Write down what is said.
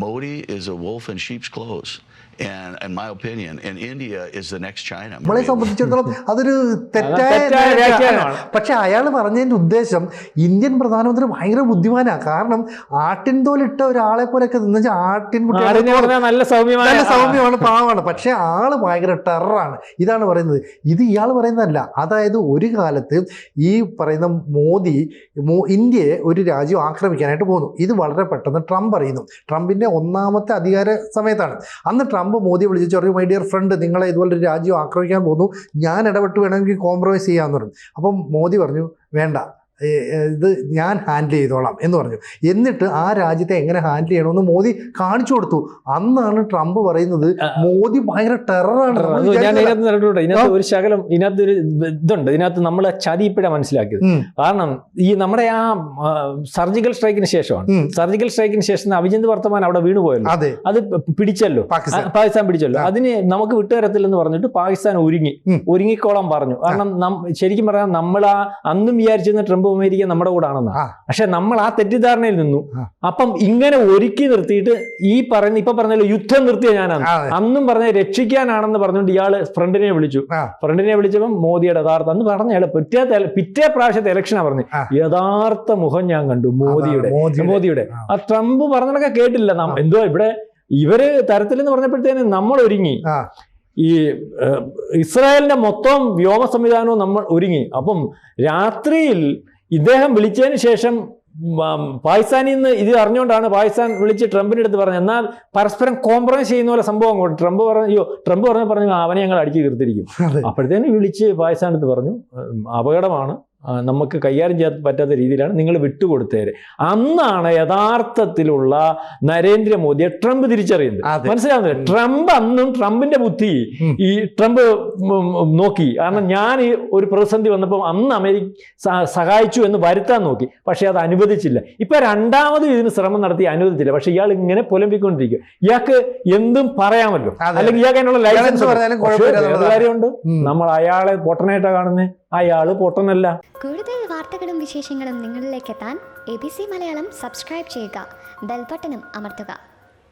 Modi is a wolf in sheep's clothes. And in my opinion, and India is the next China. നമ്മളെ സംബന്ധിച്ചിടത്തോളം അതൊരു തെറ്റായ, പക്ഷെ അയാൾ പറഞ്ഞതിൻ്റെ ഉദ്ദേശം ഇന്ത്യൻ പ്രധാനമന്ത്രി ഭയങ്കര ബുദ്ധിമാനാണ്. കാരണം ആട്ടിൻ തോലിട്ട ഒരാളെ പോലെയൊക്കെ എന്ന് വെച്ചാൽ ആട്ടിൻ കുട്ടികളെ നല്ല സൗമ്യമാണ്, പാവമാണ്. പക്ഷെ ആള് ഭയങ്കര ടെററാണ്. ഇതാണ് പറയുന്നത്. ഇത് ഇയാൾ പറയുന്നതല്ല. അതായത് ഒരു കാലത്ത് ഈ പറയുന്ന മോദി ഇന്ത്യയെ ഒരു രാജ്യം ആക്രമിക്കാനായിട്ട് പോകുന്നു. ഇത് വളരെ പെട്ടെന്ന് ട്രംപ് അറിയുന്നു. ട്രംപിൻ്റെ ഒന്നാമത്തെ അധികാര സമയത്താണ്. അന്ന് ട്രംപ് മോദിയെ വിളിച്ചു പറഞ്ഞു, മൈ ഡിയർ ഫ്രണ്ട്, നിങ്ങളെ ഇതുപോലൊരു രാജ്യം ആക്രമിക്കാൻ പോകുന്നു, ഞാൻ ഇടപെട്ട് വേണമെങ്കിൽ കോംപ്രമൈസ് ചെയ്യാമെന്ന് പറഞ്ഞു. അപ്പം മോദി പറഞ്ഞു, വേണ്ട, ഇത് ഞാൻ ഹാൻഡിൽ ചെയ്തോളാം എന്ന് പറഞ്ഞു. എന്നിട്ട് ആ രാജ്യത്തെ എങ്ങനെ ഹാൻഡിൽ ചെയ്യണമെന്ന് മോദി കാണിച്ചു കൊടുത്തു. അന്നാണ് ട്രംപ് പറയുന്നത് മോദി ഭയങ്കര ടെററാണ്. ഇതിനകത്ത് ഒരു ശകലം ഇതിനകത്തൊരു ഇതുണ്ട്. ഇതിനകത്ത് നമ്മൾ ചതി ഇപ്പോഴാണ് മനസ്സിലാക്കിയത്. കാരണം ഈ നമ്മുടെ ആ സർജിക്കൽ സ്ട്രൈക്കിന് ശേഷമാണ്. സർജിക്കൽ സ്ട്രൈക്കിന് ശേഷം അഭിജിത് വർത്തമാൻ അവിടെ വീണുപോയല്ലോ, അത് പിടിച്ചല്ലോ, പാകിസ്ഥാൻ പിടിച്ചല്ലോ. അതിന് നമുക്ക് വിട്ടുതരത്തില്ലെന്ന് പറഞ്ഞിട്ട് പാകിസ്ഥാൻ ഒരുങ്ങിക്കോളാൻ പറഞ്ഞു. കാരണം ശരിക്കും പറഞ്ഞാൽ നമ്മൾ അന്നും വിചാരിച്ചിരുന്ന ട്രംപ് അമേരിക്ക നമ്മുടെ കൂടെ ആണെന്ന്. പക്ഷെ നമ്മൾ ആ തെറ്റിദ്ധാരണയിൽ നിന്നു. അപ്പം ഇങ്ങനെ ഒരുക്കി നിർത്തിയിട്ട് ഇപ്പൊ പറഞ്ഞല്ലോ യുദ്ധം നിർത്തിയ ഞാനാണ്, അന്നും പറഞ്ഞ രക്ഷിക്കാനാണെന്ന് പറഞ്ഞുകൊണ്ട് ഇയാള് ഫ്രണ്ടിനെ വിളിച്ചപ്പം മോദിയുടെ യഥാർത്ഥ അന്ന് പറഞ്ഞ പിറ്റേ പ്രാവശ്യത്തെ ഇലക്ഷനാ പറഞ്ഞു യഥാർത്ഥ മുഖം ഞാൻ കണ്ടു മോദിയുടെ. ആ ട്രംപ് പറഞ്ഞതൊക്കെ കേട്ടില്ല. എന്തോ ഇവിടെ ഇവര് തരത്തിലെന്ന് പറഞ്ഞപ്പോഴത്തേനും നമ്മൾ ഒരുങ്ങി. ഈ ഇസ്രായേലിന്റെ മൊത്തം വ്യോമ സംവിധാനവും നമ്മൾ ഒരുങ്ങി. അപ്പം രാത്രിയിൽ ഇദ്ദേഹം വിളിച്ചതിന് ശേഷം പാകിസ്ഥാനിൽ നിന്ന് ഇത് അറിഞ്ഞുകൊണ്ടാണ് പാകിസ്ഥാൻ വിളിച്ച് ട്രംപിൻ്റെ അടുത്ത് പറഞ്ഞത്, എന്നാൽ പരസ്പരം കോംപ്രമൈസ് ചെയ്യുന്ന പോലെ സംഭവം കൊണ്ട് ട്രംപ് പറഞ്ഞു അവനെ ഞങ്ങൾ അടിച്ചു തീർത്തിരിക്കും. അപ്പോഴത്തേനും വിളിച്ച് പാകിസ്ഥാൻ അടുത്ത് പറഞ്ഞു, അപകടമാണ്, നമുക്ക് കൈകാര്യം ചെയ്യാൻ പറ്റാത്ത രീതിയിലാണ്, നിങ്ങൾ വിട്ടുകൊടുത്തേരെ. അന്നാണ് യഥാർത്ഥത്തിലുള്ള നരേന്ദ്രമോദിയെ ട്രംപ് തിരിച്ചറിയുന്നത്. മനസ്സിലാവുന്നില്ല, ട്രംപ് അന്നും ട്രംപിന്റെ ബുദ്ധി ഈ ട്രംപ് നോക്കി. കാരണം ഞാൻ ഈ ഒരു പ്രതിസന്ധി വന്നപ്പോൾ അന്ന് അമേരിക്ക സഹായിച്ചു എന്ന് വരുത്താൻ നോക്കി, പക്ഷെ അത് അനുവദിച്ചില്ല. ഇപ്പൊ രണ്ടാമത് ഇതിന് ശ്രമം നടത്തി അനുവദിച്ചില്ല. പക്ഷെ ഇയാൾ ഇങ്ങനെ പുലമ്പിക്കൊണ്ടിരിക്കും. ഇയാൾക്ക് എന്തും പറയാമല്ലോ, അല്ലെങ്കിൽ ഇയാൾക്ക് അതിനുള്ള ലൈസൻസ് കാര്യമുണ്ട്. നമ്മൾ അയാളെ പൊട്ടനായിട്ടാണ് കാണുന്നത്, അയാള് പൊട്ടനല്ല. കൂടുതൽ വാർത്തകളും വിശേഷങ്ങളും നിങ്ങളിലേക്ക് എത്താൻ ABC മലയാളം സബ്സ്ക്രൈബ് ചെയ്യുക, ബെൽ ബട്ടണും അമർത്തുക.